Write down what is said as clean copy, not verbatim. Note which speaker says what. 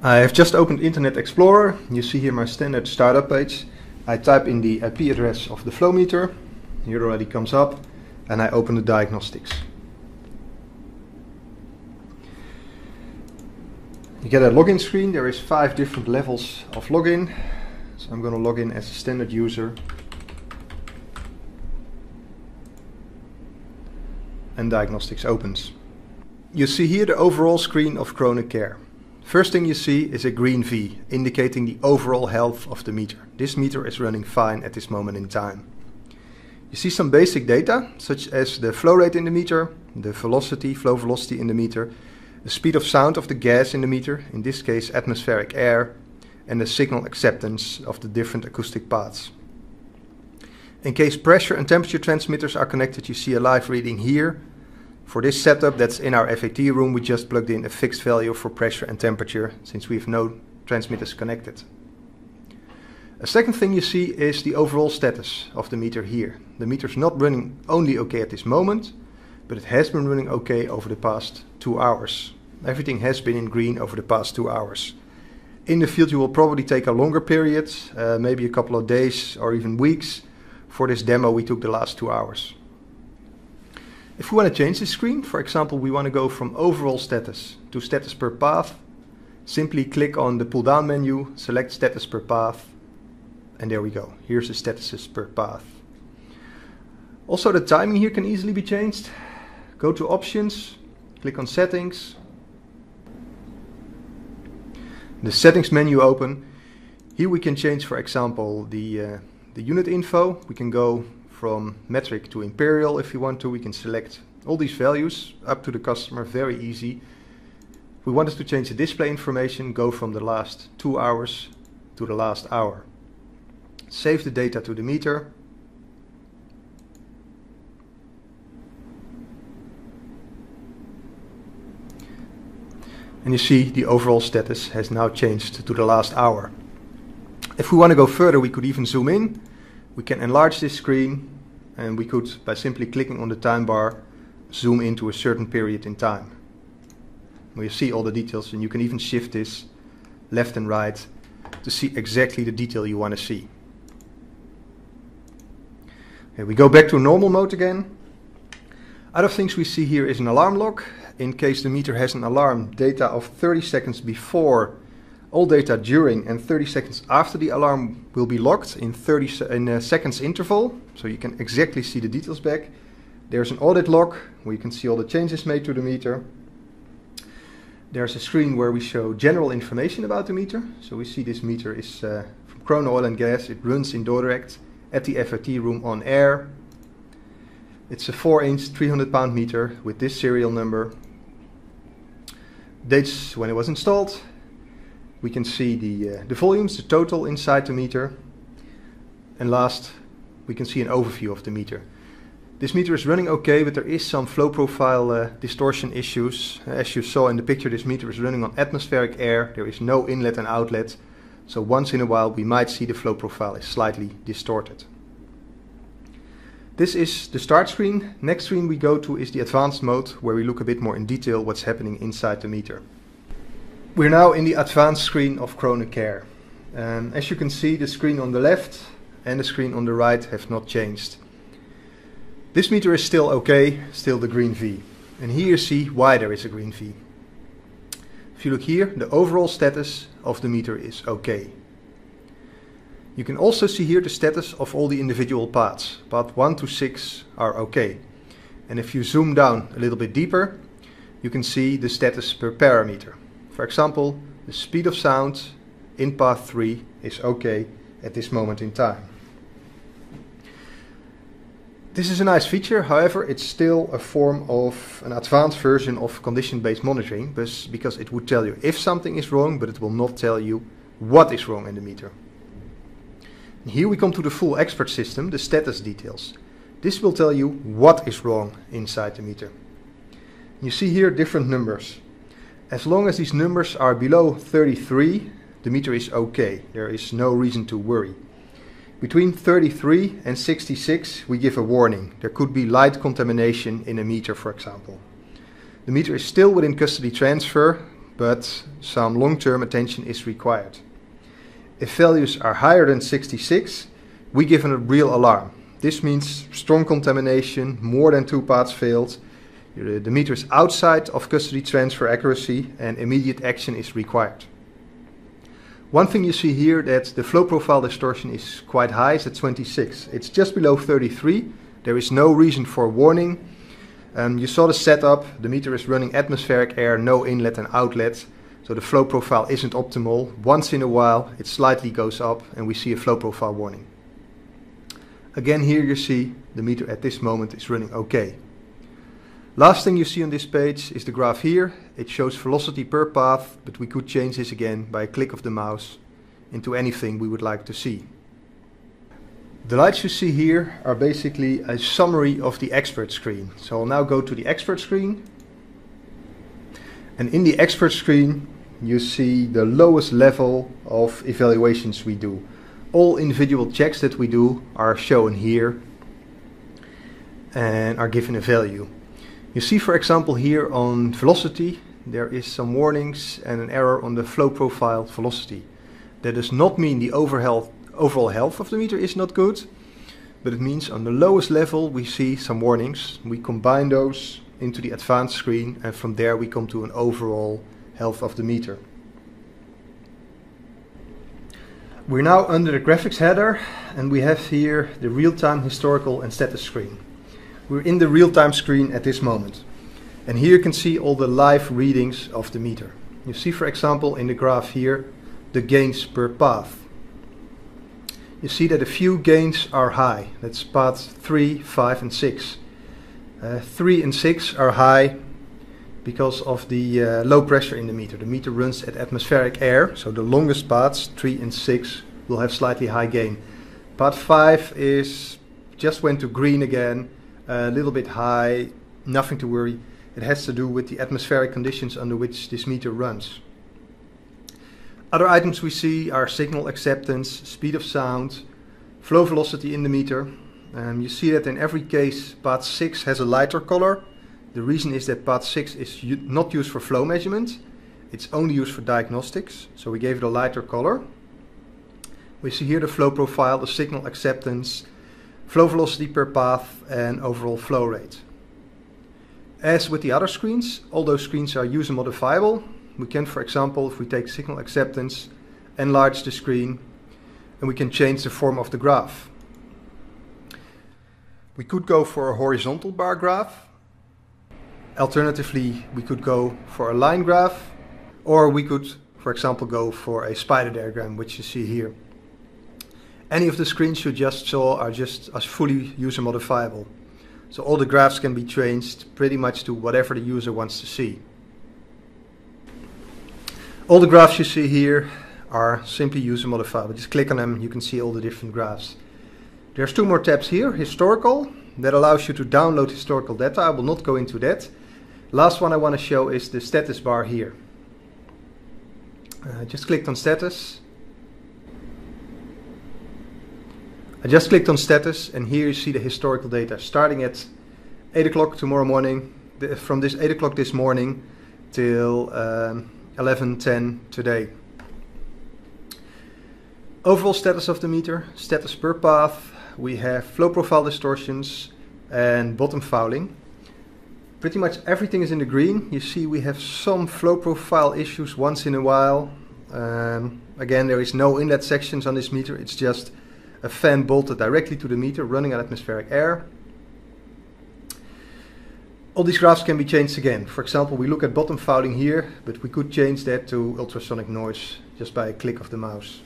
Speaker 1: I have just opened Internet Explorer. You see here my standard startup page. I type in the IP address of the flow meter. Here it already comes up, and I open the diagnostics. You get a login screen. There is 5 different levels of login. So I'm going to log in as a standard user. And diagnostics opens. You see here the overall screen of KROHNE Care. First thing you see is a green V, indicating the overall health of the meter. This meter is running fine at this moment in time. You see some basic data, such as the flow rate in the meter, the velocity, flow velocity in the meter, the speed of sound of the gas in the meter, in this case atmospheric air, and the signal acceptance of the different acoustic paths. In case pressure and temperature transmitters are connected, you see a live reading here. For this setup that's in our FAT room, we just plugged in a fixed value for pressure and temperature, since we have no transmitters connected. A second thing you see is the overall status of the meter here. The meter is not running only okay at this moment, but it has been running okay over the past 2 hours. Everything has been in green over the past 2 hours. In the field you will probably take a longer period, maybe a couple of days or even weeks. For this demo we took the last 2 hours. If we want to change the screen, for example, we want to go from overall status to status per path, simply click on the pull-down menu, select status per path, and there we go. Here's the statuses per path. Also, the timing here can easily be changed. Go to options, click on settings. The settings menu open. Here we can change, for example, the unit info. We can go from metric to imperial if you want to. We can select all these values up to the customer, very easy. If we want us to change the display information, go from the last 2 hours to the last hour. Save the data to the meter. And you see the overall status has now changed to the last hour. If we want to go further, we could even zoom in. We can enlarge this screen, and we could, by simply clicking on the time bar, zoom into a certain period in time. Where you see all the details, and you can even shift this left and right to see exactly the detail you want to see. Okay, we go back to normal mode again. Other things we see here is an alarm log. In case the meter has an alarm, data of 30 seconds before, all data during and 30 seconds after the alarm will be logged in a seconds interval, so you can exactly see the details back. There's an audit log where you can see all the changes made to the meter. There's a screen where we show general information about the meter. So we see this meter is from KROHNE Oil and Gas. It runs in direct at the FAT room on air. It's a 4-inch 300-pound meter with this serial number. Dates when it was installed. We can see the volumes, the total inside the meter. And last, we can see an overview of the meter. This meter is running okay, but there is some flow profile distortion issues. As you saw in the picture, this meter is running on atmospheric air. There is no inlet and outlet. So once in a while, we might see the flow profile is slightly distorted. This is the start screen. Next screen we go to is the advanced mode, where we look a bit more in detail what's happening inside the meter. We're now in the advanced screen of KROHNE Care. As you can see, the screen on the left and the screen on the right have not changed. This meter is still okay, still the green V. And here you see why there is a green V. If you look here, the overall status of the meter is okay. You can also see here the status of all the individual paths. Path 1 to 6 are okay. And if you zoom down a little bit deeper, you can see the status per parameter. For example, the speed of sound in path 3 is okay at this moment in time. This is a nice feature, however, it's still a form of an advanced version of condition-based monitoring, because it would tell you if something is wrong, but it will not tell you what is wrong in the meter. And here we come to the full expert system, the status details. This will tell you what is wrong inside the meter. You see here different numbers. As long as these numbers are below 33, the meter is okay. There is no reason to worry. Between 33 and 66, we give a warning. There could be light contamination in a meter, for example. The meter is still within custody transfer, but some long-term attention is required. If values are higher than 66, we give a real alarm. This means strong contamination, more than 2 parts failed, the meter is outside of custody transfer accuracy, and immediate action is required. One thing you see here, that the flow profile distortion is quite high, it's at 26. It's just below 33. There is no reason for warning. You saw the setup, the meter is running atmospheric air, no inlet and outlet. So the flow profile isn't optimal. Once in a while it slightly goes up and we see a flow profile warning. Again, here you see the meter at this moment is running okay. Last thing you see on this page is the graph here. It shows velocity per path, but we could change this again by a click of the mouse into anything we would like to see. The lights you see here are basically a summary of the expert screen. So I'll now go to the expert screen. And in the expert screen you see the lowest level of evaluations we do. All individual checks that we do are shown here and are given a value. You see, for example, here on velocity there is some warnings and an error on the flow profile velocity. That does not mean the overall health of the meter is not good, but it means on the lowest level we see some warnings. We combine those into the advanced screen and from there we come to an overall health of the meter. We're now under the graphics header and we have here the real-time historical and status screen. We're in the real-time screen at this moment. And here you can see all the live readings of the meter. You see, for example, in the graph here, the gains per path. You see that a few gains are high. That's paths 3, 5 and 6. 3 and 6 are high because of the low pressure in the meter. The meter runs at atmospheric air, so the longest paths, 3 and 6, will have slightly high gain. Path 5 just went to green again. A little bit high, nothing to worry. It has to do with the atmospheric conditions under which this meter runs. Other items we see are signal acceptance, speed of sound, flow velocity in the meter. You see that in every case path 6 has a lighter color. The reason is that path 6 is not used for flow measurement. It's only used for diagnostics, so we gave it a lighter color. We see here the flow profile, the signal acceptance, flow velocity per path and overall flow rate. As with the other screens, all those screens are user modifiable. We can, for example, if we take signal acceptance, enlarge the screen and we can change the form of the graph. We could go for a horizontal bar graph. Alternatively, we could go for a line graph, or we could, for example, go for a spider diagram, which you see here. Any of the screens you just saw are just as fully user modifiable. So all the graphs can be changed pretty much to whatever the user wants to see. All the graphs you see here are simply user modifiable. Just click on them, you can see all the different graphs. There's 2 more tabs here. Historical, that allows you to download historical data. I will not go into that. Last one I want to show is the status bar here. Just clicked on status. I just clicked on status and here you see the historical data starting at 8 o'clock tomorrow morning, from this 8 o'clock this morning till 11:10 today. Overall status of the meter, status per path, we have flow profile distortions and bottom fouling. Pretty much everything is in the green. You see we have some flow profile issues once in a while. Again, there is no inlet sections on this meter, it's just a fan bolted directly to the meter running on atmospheric air. All these graphs can be changed again. For example, we look at bottom fouling here, but we could change that to ultrasonic noise just by a click of the mouse.